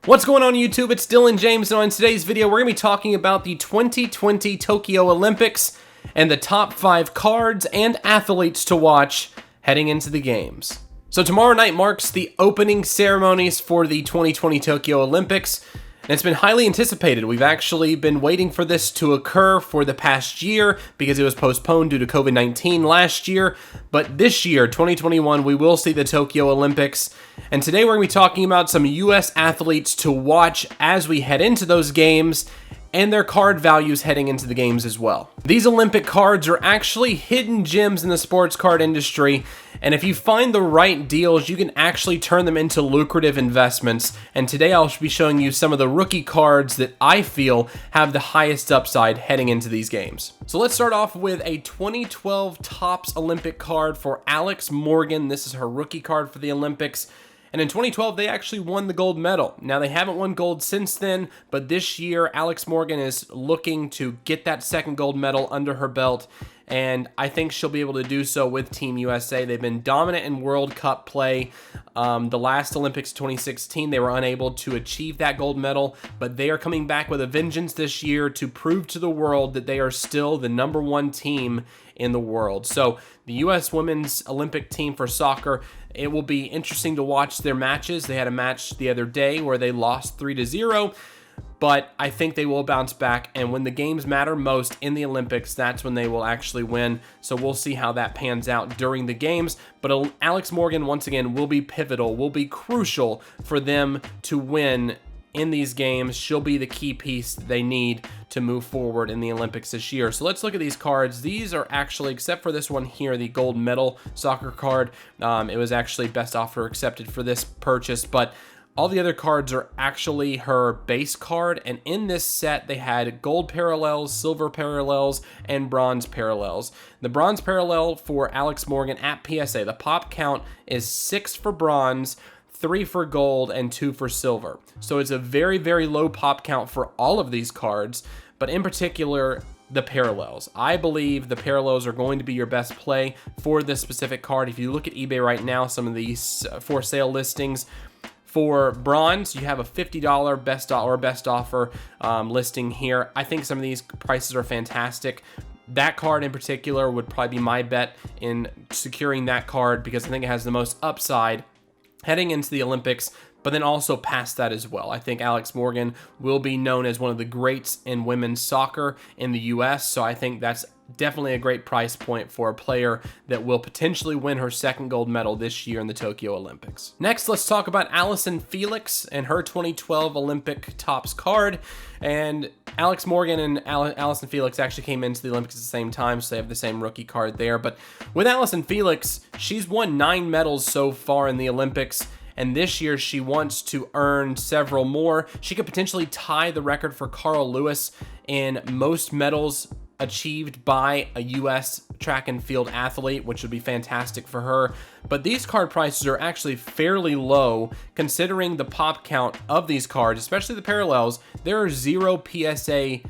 What's going on YouTube? It's Dillon James, and on today's video we're going to be talking about the 2020 Tokyo Olympics and the top 5 cards and athletes to watch heading into the games. So tomorrow night marks the opening ceremonies for the 2020 Tokyo Olympics, and it's been highly anticipated. We've actually been waiting for this to occur for the past year because it was postponed due to COVID-19 last year. But this year, 2021, we will see the Tokyo Olympics. And today we're going to be talking about some U.S. athletes to watch as we head into those games and their card values heading into the games as well. These Olympic cards are actually hidden gems in the sports card industry, and if you find the right deals, you can actually turn them into lucrative investments. And today I'll be showing you some of the rookie cards that I feel have the highest upside heading into these games. So let's start off with a 2012 Topps Olympic card for Alex Morgan. This is her rookie card for the Olympics. And in 2012, they actually won the gold medal. Now, they haven't won gold since then, but this year, Alex Morgan is looking to get that second gold medal under her belt, and I think she'll be able to do so with Team USA. They've been dominant in World Cup play. The last Olympics 2016, they were unable to achieve that gold medal, but they are coming back with a vengeance this year to prove to the world that they are still the #1 team in the world. So the U.S. women's Olympic team for soccer, it will be interesting to watch their matches. They had a match the other day where they lost 3-0, but I think they will bounce back, and when the games matter most in the Olympics, that's when they will actually win. So we'll see how that pans out during the games. But Alex Morgan, once again, will be pivotal, will be crucial for them to win in these games. She'll be the key piece they need to move forward in the Olympics this year. So let's look at these cards. These are actually, except for this one here, the gold medal soccer card. It was actually best offer accepted for this purchase, but all the other cards are actually her base card, and in this set they had gold parallels, silver parallels, and bronze parallels. The bronze parallel for Alex Morgan at PSA, the pop count is 6 for bronze, 3 for gold, and 2 for silver. So it's a very, very low pop count for all of these cards, but in particular, the parallels. I believe the parallels are going to be your best play for this specific card. If you look at eBay right now, some of these for sale listings, for bronze, you have a $50 best offer listing here. I think some of these prices are fantastic. That card in particular would probably be my bet in securing that card because I think it has the most upside heading into the Olympics, but then also past that as well. I think Alex Morgan will be known as one of the greats in women's soccer in the U.S., so I think that's definitely a great price point for a player that will potentially win her second gold medal this year in the Tokyo Olympics. Next, let's talk about Allison Felix and her 2012 Olympic Topps card. And Alex Morgan and Allison Felix actually came into the Olympics at the same time, so they have the same rookie card there. But with Allison Felix, she's won 9 medals so far in the Olympics, and this year she wants to earn several more. She could potentially tie the record for Carl Lewis in most medals achieved by a U.S. track and field athlete, which would be fantastic for her. But these card prices are actually fairly low considering the pop count of these cards, especially the parallels. There are 0 PSA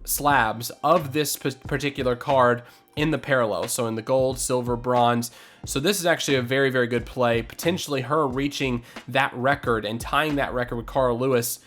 slabs of this particular card in the parallels, so in the gold, silver, bronze. So this is actually a very, very good play. Potentially her reaching that record and tying that record with Carl Lewis,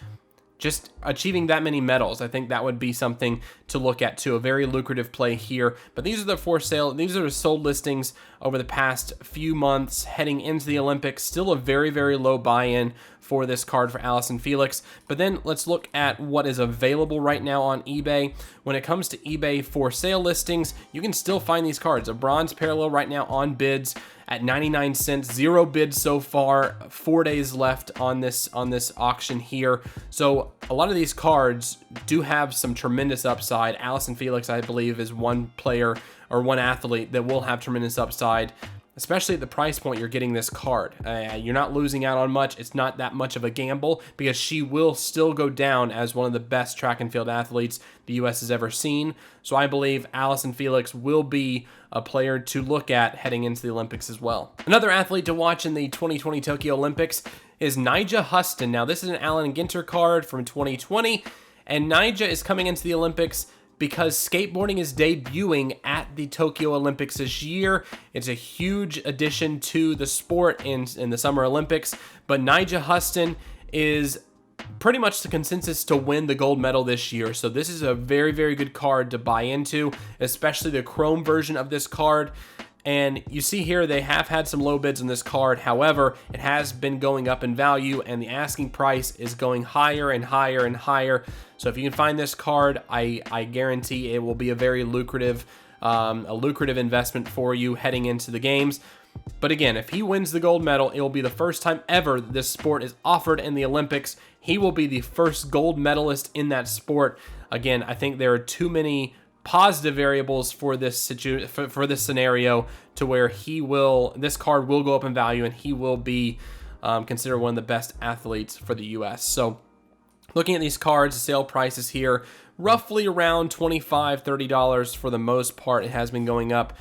just achieving that many medals. I think that would be something to look at too. A very lucrative play here. But these are the for sale. These are the sold listings over the past few months heading into the Olympics. Still a very, very low buy-in for this card for Allison Felix. But then let's look at what is available right now on eBay. When it comes to eBay for sale listings, you can still find these cards. A bronze parallel right now on bids at 99 cents. 0 bids so far. 4 days left on this auction here. So a lot of these cards do have some tremendous upside. Allison Felix, I believe, is one player or one athlete that will have tremendous upside, especially at the price point you're getting this card. You're not losing out on much. It's not that much of a gamble because she will still go down as one of the best track and field athletes the U.S. has ever seen. So I believe Allison Felix will be a player to look at heading into the Olympics as well. Another athlete to watch in the 2020 Tokyo Olympics is Nigel Hudson. Now, this is an Allen Ginter card from 2020, and Nigel is coming into the Olympics because skateboarding is debuting at the Tokyo Olympics this year. It's a huge addition to the sport in the Summer Olympics, but Nigel Hudson is pretty much the consensus to win the gold medal this year. So this is a very, very good card to buy into, especially the chrome version of this card. And you see here they have had some low bids on this card. However, it has been going up in value, and the asking price is going higher and higher and higher. So if you can find this card, I guarantee it will be a very lucrative investment for you heading into the games. But again, if he wins the gold medal, it will be the first time ever this sport is offered in the Olympics. He will be the first gold medalist in that sport. Again, I think there are too many positive variables for this scenario to where this card will go up in value, and he will be considered one of the best athletes for the U.S. So looking at these cards, the sale prices here, roughly around $25, $30 for the most part. It has been going up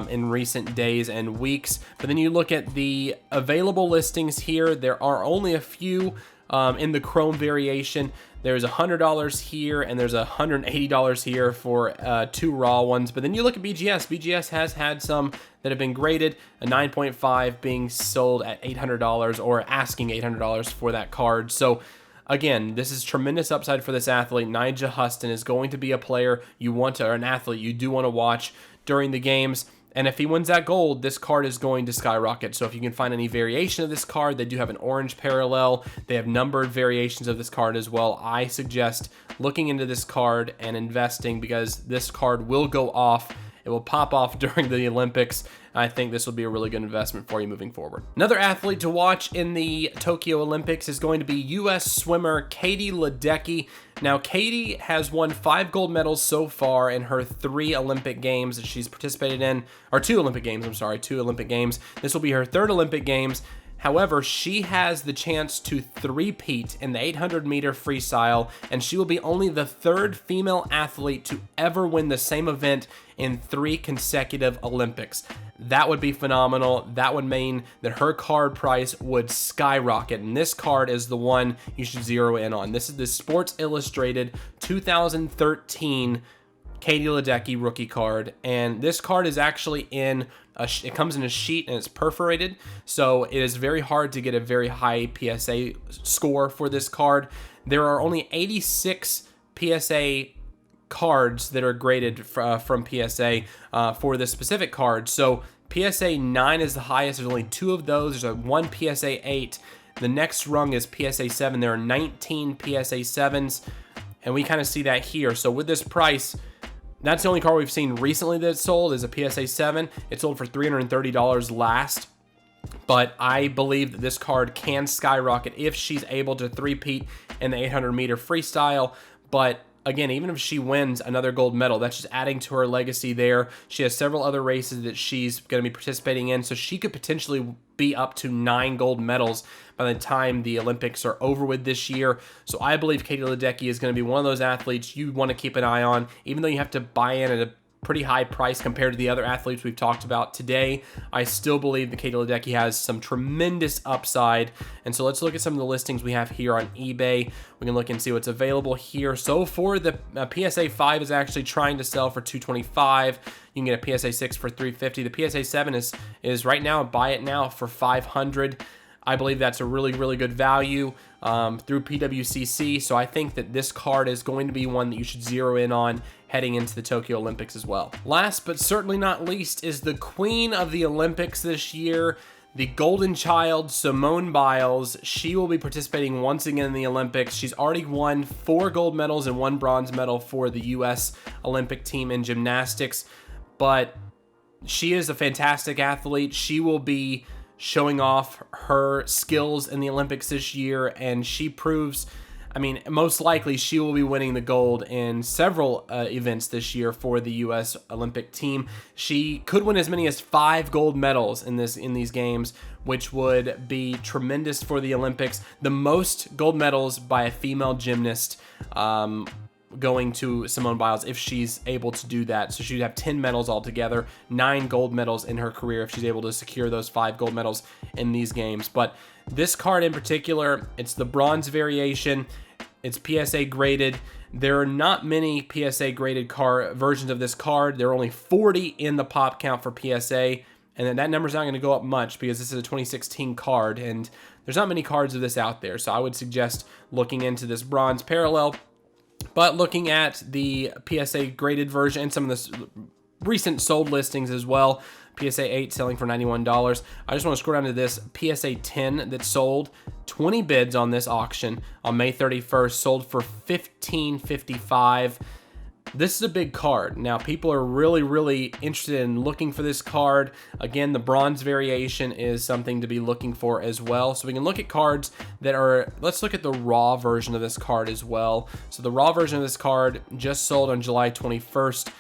in recent days and weeks. But then you look at the available listings here. There are only a few in the chrome variation. There's $100 here, and there's $180 here for 2 raw ones. But then you look at BGS. BGS has had some that have been graded, a 9.5 being sold at $800 or asking $800 for that card. So again, this is tremendous upside for this athlete. Nigel Hudson is going to be a player you want to, or an athlete you do want to watch during the games. And if he wins that gold, this card is going to skyrocket. So if you can find any variation of this card, they do have an orange parallel. They have numbered variations of this card as well. I suggest looking into this card and investing, because this card will go off. It will pop off during the Olympics. I think this will be a really good investment for you moving forward. Another athlete to watch in the Tokyo Olympics is going to be U.S. swimmer Katie Ledecky. Now, Katie has won 5 gold medals so far in her 3 Olympic games that she's participated in, or 2 Olympic games, 2 Olympic games. This will be her 3rd Olympic games. However, she has the chance to three-peat in the 800-meter freestyle, and she will be only the 3rd female athlete to ever win the same event in 3 consecutive Olympics. That would be phenomenal. That would mean that her card price would skyrocket, and this card is the one you should zero in on. This is the Sports Illustrated 2013 Katie Ledecky rookie card, and this card is actually it comes in a sheet and it's perforated, so it is very hard to get a very high PSA score for this card. There are only 86 PSA cards that are graded from PSA for this specific card. So PSA 9 is the highest. There's only 2 of those. There's one PSA 8. The next rung is PSA 7. There are 19 PSA 7s, and we kind of see that here. So with this price, that's the only card we've seen recently that's sold is a PSA 7. It sold for $330 last. But I believe that this card can skyrocket if she's able to three-peat in the 800-meter freestyle. But again, even if she wins another gold medal, that's just adding to her legacy there. She has several other races that she's going to be participating in, so she could potentially be up to 9 gold medals by the time the Olympics are over with this year. So I believe Katie Ledecky is going to be one of those athletes you want to keep an eye on, even though you have to buy in at a pretty high price compared to the other athletes we've talked about today. I still believe that Katie Ledecky has some tremendous upside. And so let's look at some of the listings we have here on eBay. We can look and see what's available here. So for the PSA 5 is actually trying to sell for $225. You can get a PSA 6 for $350. The PSA 7 is right now, buy it now for $500. I believe that's a really, really good value through PWCC. So I think that this card is going to be one that you should zero in on heading into the Tokyo Olympics as well. Last but certainly not least is the queen of the Olympics this year, the golden child, Simone Biles. She will be participating once again in the Olympics. She's already won 4 gold medals and 1 bronze medal for the U.S. Olympic team in gymnastics. But she is a fantastic athlete. She will be showing off her skills in the Olympics this year, and she proves, most likely she will be winning the gold in several events this year for the U.S. Olympic team. She could win as many as 5 gold medals in these games, which would be tremendous for the Olympics. The most gold medals by a female gymnast going to Simone Biles if she's able to do that. So she'd have 10 medals altogether, 9 gold medals in her career if she's able to secure those 5 gold medals in these games. But this card in particular, it's the bronze variation. It's PSA graded. There are not many PSA graded versions of this card. There are only 40 in the pop count for PSA, and then that number's not going to go up much because this is a 2016 card, and there's not many cards of this out there. So I would suggest looking into this bronze parallel. But looking at the PSA graded version and some of the recent sold listings as well, PSA 8 selling for $91. I just want to scroll down to this PSA 10 that sold. 20 bids on this auction on May 31st, sold for $15.55. This is a big card. Now, people are really interested in looking for this card. Again, the bronze variation is something to be looking for as well. So we can look at cards that are, let's look at the raw version of this card as well. So the raw version of this card just sold on July 21st.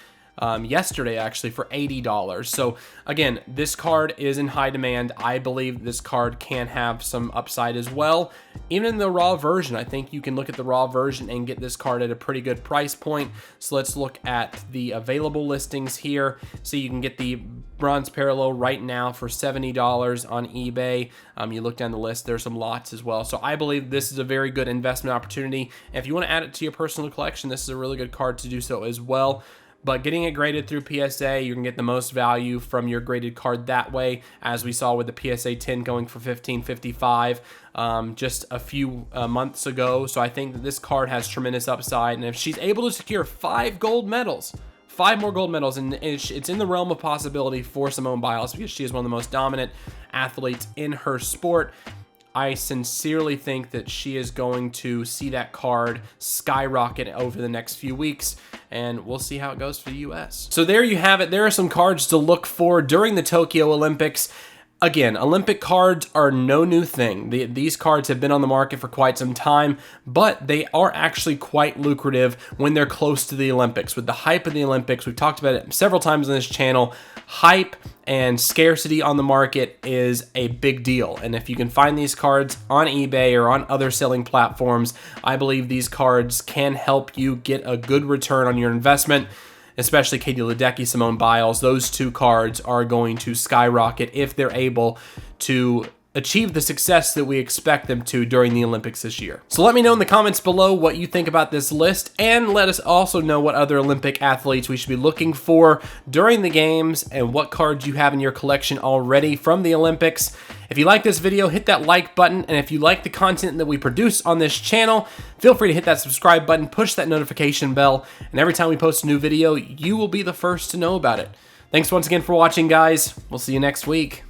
Yesterday actually for $80. So again, this card is in high demand. I believe this card can have some upside as well. Even in the raw version, I think you can look at the raw version and get this card at a pretty good price point. So let's look at the available listings here. So you can get the bronze parallel right now for $70 on eBay. You look down the list, there's some lots as well. So I believe this is a very good investment opportunity. If you want to add it to your personal collection, this is a really good card to do so as well. But getting it graded through PSA, you can get the most value from your graded card that way, as we saw with the PSA 10 going for $15.55 just a few months ago. So I think that this card has tremendous upside. And if she's able to secure 5 gold medals, 5 more gold medals, and it's in the realm of possibility for Simone Biles because she is one of the most dominant athletes in her sport. I sincerely think that she is going to see that card skyrocket over the next few weeks, and we'll see how it goes for the US. So there you have it. There are some cards to look for during the Tokyo Olympics. Again, Olympic cards are no new thing. These cards have been on the market for quite some time, but they are actually quite lucrative when they're close to the Olympics. With the hype of the Olympics, we've talked about it several times on this channel, hype and scarcity on the market is a big deal. And if you can find these cards on eBay or on other selling platforms, I believe these cards can help you get a good return on your investment. Especially Katie Ledecky, Simone Biles. Those 2 cards are going to skyrocket if they're able to achieve the success that we expect them to during the Olympics this year. So let me know in the comments below what you think about this list, and let us also know what other Olympic athletes we should be looking for during the games and what cards you have in your collection already from the Olympics. If you like this video, hit that like button, and if you like the content that we produce on this channel, feel free to hit that subscribe button, push that notification bell, and every time we post a new video, you will be the first to know about it. Thanks once again for watching, guys. We'll see you next week.